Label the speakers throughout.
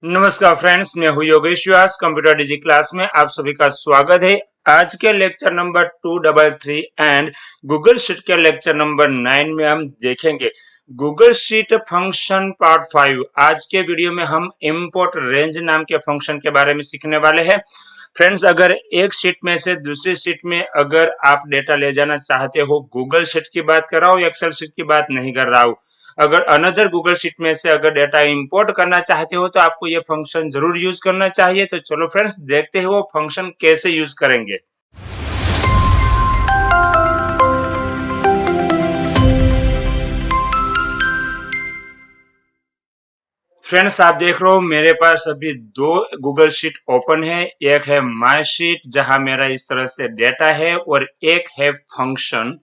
Speaker 1: नमस्कार फ्रेंड्स, मैं हूं योगेश व्यास। कंप्यूटर डिजी क्लास में आप सभी का स्वागत है। आज के lecture number 233 and Google sheet के लेक्चर नंबर 9 में हम देखेंगे गूगल शीट फंक्शन पार्ट 5। आज के वीडियो में हम इंपोर्ट रेंज नाम के फंक्शन के बारे में सीखने वाले हैं। फ्रेंड्स, अगर एक शीट में से दूसरी शीट में अगर आप डेटा ले जाना चाहते हो, गूगल शीट की बात कर रहा हूं, एक्सेल शीट की बात नहीं कर रहा हूं, अगर अनदर गूगल शीट में से अगर डेटा इंपोर्ट करना चाहते हो तो आपको ये फंक्शन जरूर यूज करना चाहिए। तो चलो फ्रेंड्स, देखते हैं वो फंक्शन कैसे यूज करेंगे। फ्रेंड्स, आप देख रहे हो मेरे पास अभी दो गूगल शीट ओपन है। एक है माय शीट जहां मेरा इस तरह से डेटा है, और एक है फंक्शन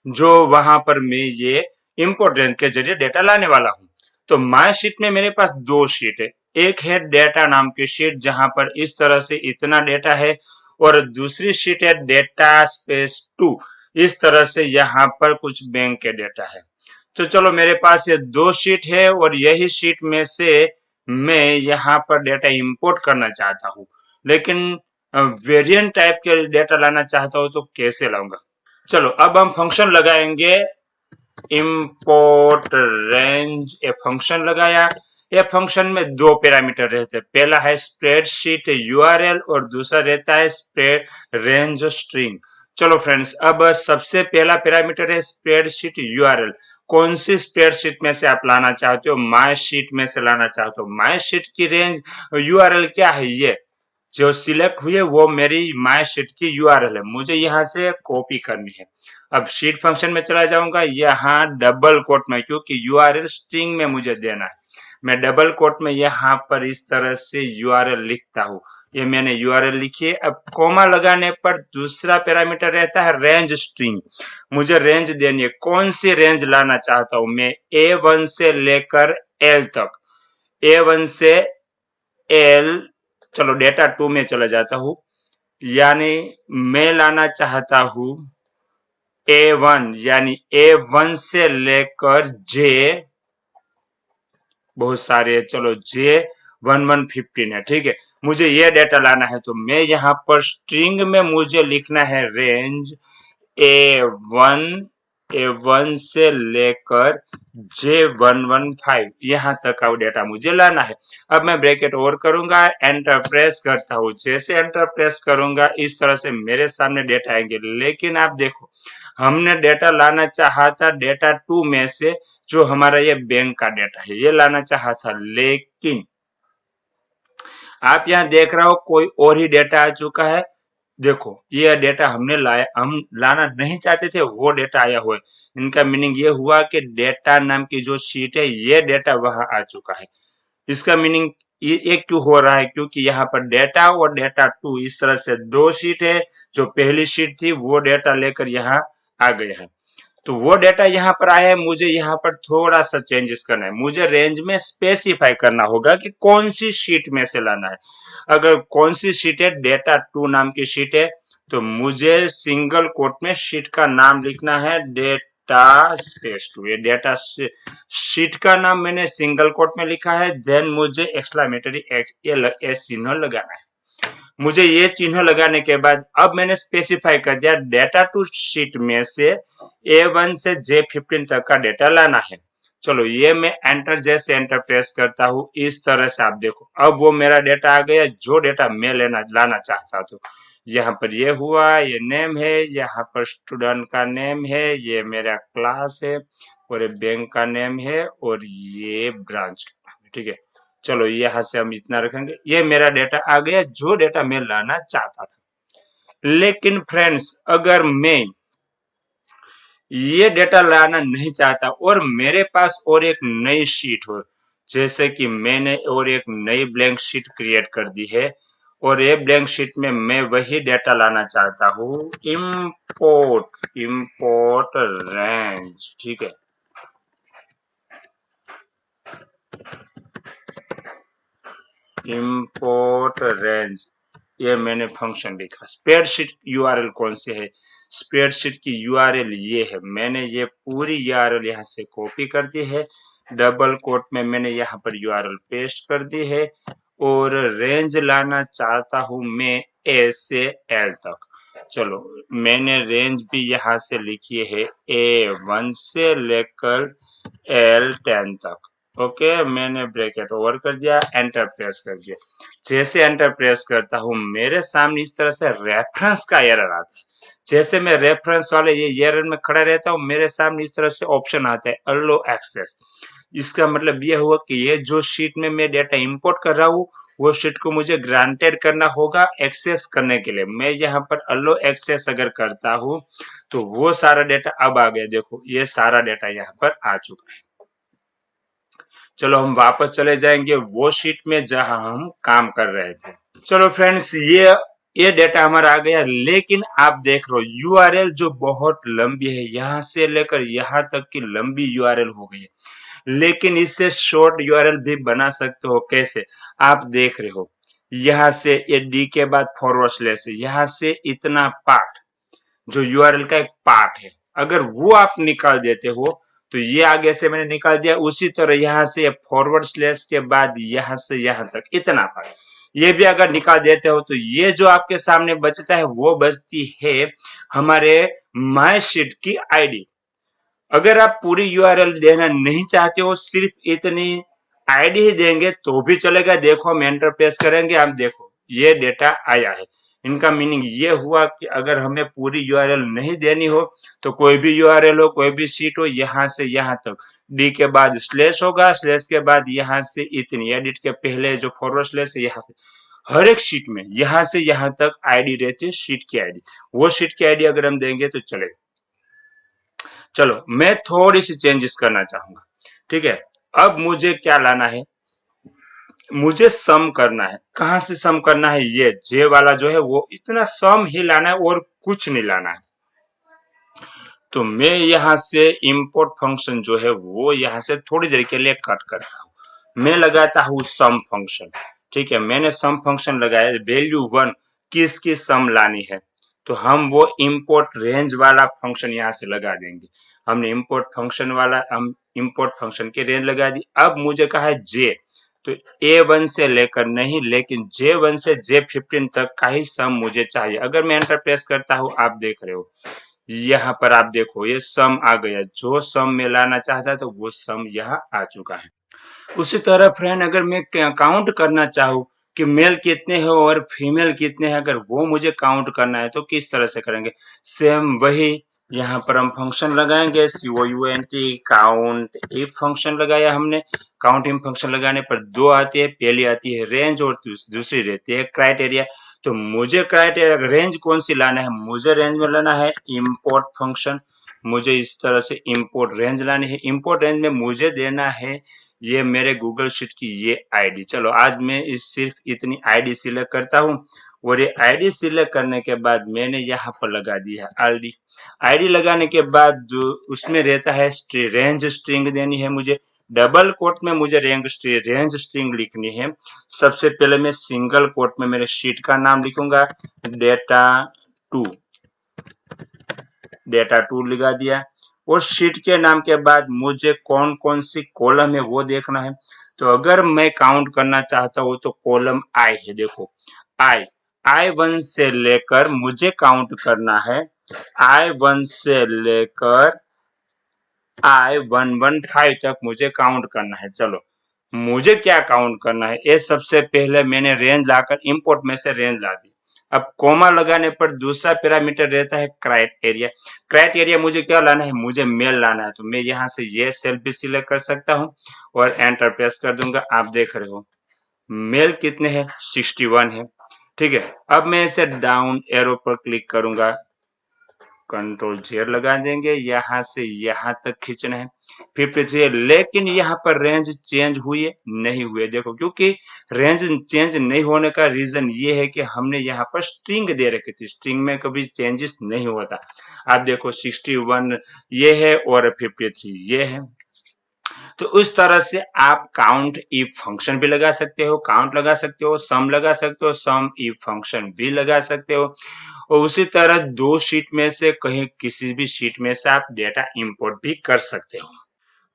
Speaker 1: जो वहां पर मैं ये इंपोर्ट रेंज के जरिए डेटा लाने वाला हूं। तो माय शीट में मेरे पास दो शीट है। एक है डेटा नाम की शीट जहां पर इस तरह से इतना डेटा है, और दूसरी शीट है डेटा स्पेस 2। इस तरह से यहाँ पर कुछ बैंक के डेटा है। तो चलो, मेरे पास ये दो शीट है और यही शीट में से मैं यहाँ पर डेटा इंपोर्ट करना चाहता हूँ, लेकिन वेरिएंट टाइप के डेटा लाना चाहता हूँ तो कैसे लाऊंगा। चलो, अब हम फंक्शन लगाएंगे इंपोर्ट रेंज। ए फंक्शन लगाया। ये फंक्शन में दो पैरामीटर रहते हैं। पहला है स्प्रेडशीट यूआरएल और दूसरा रहता है स्प्रेड रेंज स्ट्रिंग। चलो फ्रेंड्स, अब सबसे पहला पैरामीटर है स्प्रेडशीट यूआरएल। कौन सी स्प्रेडशीट में से आप लाना चाहते हो? माय शीट में से लाना चाहते हो। माय शीट की रेंज यूआरएल क्या है? ये जो सिलेक्ट हुई है वो मेरी माय शीट की यूआरएल है, मुझे यहाँ से कॉपी करनी है। अब शीट फंक्शन में चला जाऊंगा, यहाँ डबल कोट में, क्योंकि यूआरएल स्ट्रिंग में मुझे देना है। मैं डबल कोट में यहाँ पर इस तरह से यूआरएल लिखता हूँ। ये मैंने यूआरएल लिखी है। अब कोमा लगाने पर दूसरा पैरामीटर रहता है रेंज स्ट्रिंग। मुझे रेंज देनी है। कौन सी रेंज लाना चाहता हूँ मैं? A1 से लेकर L तक। A1 से L। चलो, डेटा 2 में चला जाता हूँ। यानी मैं लाना चाहता हूँ A1, यानी A1 से लेकर J। बहुत सारे, चलो J 1115 है, ठीक है। मुझे ये डेटा लाना है, तो मैं यहाँ पर स्ट्रिंग में मुझे लिखना है रेंज A1, A1 से लेकर J115, यहाँ तक का डेटा मुझे लाना है। अब मैं ब्रैकेट ओवर करूंगा, एंटर प्रेस करता हूँ। जैसे एंटर प्रेस करूंगा इस तरह से मेरे सामने डेटा आएंगे। लेकिन आप देखो, हमने डेटा लाना चाहा था डेटा 2 में से, जो हमारा ये बैंक का डेटा है, ये लाना चाहा था। लेकिन आप यहाँ देख रहे हो कोई और ही डेटा आ चुका है। देखो, ये डेटा हमने लाया, हम लाना नहीं चाहते थे, वो डेटा आया हुआ है। इनका मीनिंग ये हुआ कि डेटा नाम की जो शीट है, ये डेटा वहां आ चुका है। इसका मीनिंग ये क्यों हो रहा है? क्योंकि यहाँ पर डेटा और डेटा 2 इस तरह से दो शीट है। जो पहली शीट थी वो डेटा लेकर यहाँ आ गया है। तो वो डेटा यहाँ पर आया है। मुझे यहाँ पर थोड़ा सा चेंजेस करना है। मुझे रेंज में स्पेसिफाई करना होगा कि कौन सी शीट में से लाना है। अगर कौन सी शीट है, डेटा 2 नाम की शीट है, तो मुझे सिंगल कोट में शीट का नाम लिखना है, डेटा स्पेस 2। ये डेटा शीट का नाम मैंने सिंगल कोट में लिखा है। देन मुझे एक्सक्लेमेटरी एस चिन्ह लगाना है। मुझे ये चिन्ह लगाने के बाद अब मैंने स्पेसिफाई कर दिया डेटा टू शीट में से A1 से J15 तक का डेटा लाना है। चलो, ये मैं एंटर, जैसे एंटर प्रेस करता हूँ इस तरह से आप देखो, अब वो मेरा डेटा आ गया जो डेटा मैं लाना चाहता था। यहाँ पर ये हुआ, ये नेम है, यहाँ पर स्टूडेंट का नेम है, ये मेरा क्लास है, और ये बैंक का नेम है, और ये ब्रांच का नाम है, ठीक है। चलो, यहाँ से हम इतना रखेंगे। ये मेरा डेटा आ गया जो डेटा मैं लाना चाहता था। लेकिन फ्रेंड्स, अगर मैं ये डेटा लाना नहीं चाहता और मेरे पास और एक नई शीट हो, जैसे कि मैंने और एक नई ब्लैंक शीट क्रिएट कर दी है, और ये ब्लैंक शीट में मैं वही डेटा लाना चाहता हूँ, इंपोर्ट रेंज, ठीक है। इंपोर्ट रेंज, ये मैंने फंक्शन लिखा। स्प्रेडशीट यूआरएल कौन से है? स्प्रेडशीट की यूआरएल ये है। मैंने ये पूरी यूआरएल यहाँ से कॉपी कर दी है। डबल कोट में मैंने यहाँ पर यूआरएल पेस्ट कर दी है, और रेंज लाना चाहता हूं मैं ए से एल तक। चलो, मैंने रेंज भी यहाँ से लिखी है A1 से लेकर L10 तक। ओके, मैंने ब्रैकेट ओवर कर दिया, एंटर प्रेस कर दिया। जैसे एंटर प्रेस करता हूं मेरे सामने इस तरह से रेफरेंस का एरर आता है। जैसे मैं रेफरेंस वाले ये एरर में खड़ा रहता हूँ, मेरे सामने इस तरह से ऑप्शन आता है अलो एक्सेस। इसका मतलब ये हुआ कि ये जो शीट में मैं डेटा इंपोर्ट कर रहा हूँ, वो शीट को मुझे ग्रांटेड करना होगा एक्सेस करने के लिए। मैं यहाँ पर अलो एक्सेस अगर करता हूँ तो वो सारा डेटा अब आ गया। देखो, ये सारा डेटा यहाँ पर आ चुका है। चलो, हम वापस चले जाएंगे वो शीट में जहां हम काम कर रहे थे। चलो फ्रेंड्स, ये डेटा हमारा आ गया, लेकिन आप देख रहे हो यूआरएल जो बहुत लंबी है, यहां से लेकर यहां तक की लंबी यूआरएल हो गई है। लेकिन इससे शॉर्ट यूआरएल भी बना सकते हो। कैसे? आप देख रहे हो, यहां से ये डी के बाद फॉरवर्ड स्लैश है, यहां से इतना पार्ट जो यूआरएल का एक पार्ट है, अगर वो आप निकाल देते हो तो ये आगे से मैंने निकाल दिया। उसी तरह यहाँ से फॉरवर्ड स्लैश के बाद यहाँ से यहाँ तक इतना पार्ट, ये भी अगर निकाल देते हो तो ये जो आपके सामने बचता है वो बचती है हमारे माई शीट की आईडी। अगर आप पूरी यूआरएल देना नहीं चाहते हो, सिर्फ इतनी आईडी ही देंगे तो भी चलेगा। देखो, हम एंटर प्रेस करेंगे, आप देखो ये डेटा आया है। इनका मीनिंग ये हुआ कि अगर हमें पूरी यूआरएल नहीं देनी हो तो कोई भी यूआरएल हो, कोई भी शीट हो, यहाँ से यहाँ तक डी के बाद स्लैश होगा, स्लैश के बाद यहाँ से इतनी, एडिट के पहले जो फॉरवर्ड स्लैश है यहाँ से, हर एक शीट में यहाँ से यहाँ तक आईडी रहती है, शीट की आईडी। वो शीट की आईडी अगर हम देंगे तो चलेगा। चलो, मैं थोड़ी सी चेंजेस करना चाहूंगा। ठीक है, अब मुझे क्या लाना है? मुझे सम करना है। कहां से सम करना है? ये जे वाला जो है वो इतना सम ही लाना है और कुछ नहीं लाना है। तो मैं यहां से इंपोर्ट फंक्शन जो है वो यहां से थोड़ी देर के लिए कट करता हूं। मैं लगाता हूं सम फंक्शन। ठीक है, मैंने सम फंक्शन लगाया, वैल्यू 1 किसकी सम लानी है तो हम वो इंपोर्ट रेंज वाला फंक्शन यहां से लगा देंगे। हमने इंपोर्ट फंक्शन वाला, हम इंपोर्ट फंक्शन की रेंज लगा दी। अब मुझे कहा है जे, तो A1 से लेकर नहीं, लेकिन J1 से J15 तक का ही सम मुझे चाहिए। अगर मैं एंटर प्रेस करता हूं, आप देख रहे हो यहाँ पर, आप देखो ये सम आ गया। जो सम में लाना चाहता था वो सम यहाँ आ चुका है। उसी तरह फ्रेंड, अगर मैं काउंट करना चाहूँ कि मेल कितने हैं और फीमेल कितने हैं, अगर वो मुझे काउंट करना है तो किस तरह से करेंगे? सेम वही, यहाँ पर हम फंक्शन लगाएंगे COUNT, काउंट इफ फंक्शन लगाया हमने। काउंट इफ फंक्शन लगाने पर दो आती है, पहली आती है रेंज और दूसरी रहती है क्राइटेरिया। तो मुझे क्राइटेरिया रेंज कौन सी लाना है? मुझे रेंज में लाना है इंपोर्ट फंक्शन। मुझे इस तरह से इंपोर्ट रेंज लानी है। इंपोर्ट रेंज में मुझे देना है ये मेरे गूगल शीट की ये आईडी। चलो, आज मैं इस सिर्फ इतनी आईडी सिलेक्ट करता हूँ और ये आईडी सिलेक्ट करने के बाद मैंने यहाँ पर लगा दी है आईडी। आईडी लगाने के बाद जो उसमें रहता है रेंज स्ट्रिंग देनी है मुझे। डबल कोट में मुझे रेंज स्ट्रिंग लिखनी है। सबसे पहले मैं सिंगल कोट में मेरे शीट का नाम लिखूंगा, डेटा 2, डेटा 2 लगा दिया। और शीट के नाम के बाद मुझे कौन कौन सी कॉलम है वो देखना है। तो अगर मैं काउंट करना चाहता हूं तो कॉलम आई है। देखो, I1 से लेकर मुझे काउंट करना है, I1 से लेकर I115 तक मुझे काउंट करना है। चलो, मुझे क्या काउंट करना है? ये सबसे पहले मैंने रेंज लाकर इंपोर्ट में से रेंज ला दी। अब कोमा लगाने पर दूसरा पैरामीटर रहता है क्राइटेरिया। क्राइटेरिया मुझे क्या लाना है? मुझे मेल लाना है। तो मैं यहाँ से ये सेल भी सिलेक्ट कर सकता हूँ और एंटर प्रेस कर दूंगा। आप देख रहे हो मेल कितने हैं? 61 है। ठीक है, अब मैं इसे डाउन एरो पर क्लिक करूंगा, Ctrl Z लगा देंगे, यहाँ से यहाँ तक खींचना है 53। लेकिन यहाँ पर रेंज चेंज हुई नहीं हुए। देखो, क्योंकि रेंज चेंज नहीं होने का रीजन ये है कि हमने यहाँ पर स्ट्रिंग दे रखी थी। स्ट्रिंग में कभी चेंजेस नहीं होता। आप देखो 61 ये है और 53 ये है। तो उस तरह से आप काउंट इफ फंक्शन भी लगा सकते हो, काउंट लगा सकते हो, सम लगा सकते हो, सम इफ फंक्शन भी लगा सकते हो। और उसी तरह दो शीट में से कहीं किसी भी शीट में से आप डेटा इंपोर्ट भी कर सकते हो।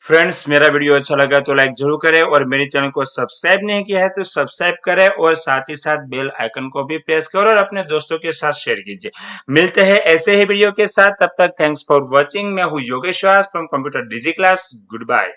Speaker 1: फ्रेंड्स, मेरा वीडियो अच्छा लगा तो लाइक जरूर करें और मेरे चैनल को सब्सक्राइब नहीं किया है तो सब्सक्राइब करें और साथ ही साथ बेल आइकन को भी प्रेस करें और अपने दोस्तों के साथ शेयर कीजिए। मिलते हैं ऐसे ही वीडियो के साथ, तब तक थैंक्स फॉर वॉचिंग। मैं हूँ Yogesh Vyas from computer Digi class. Good bye.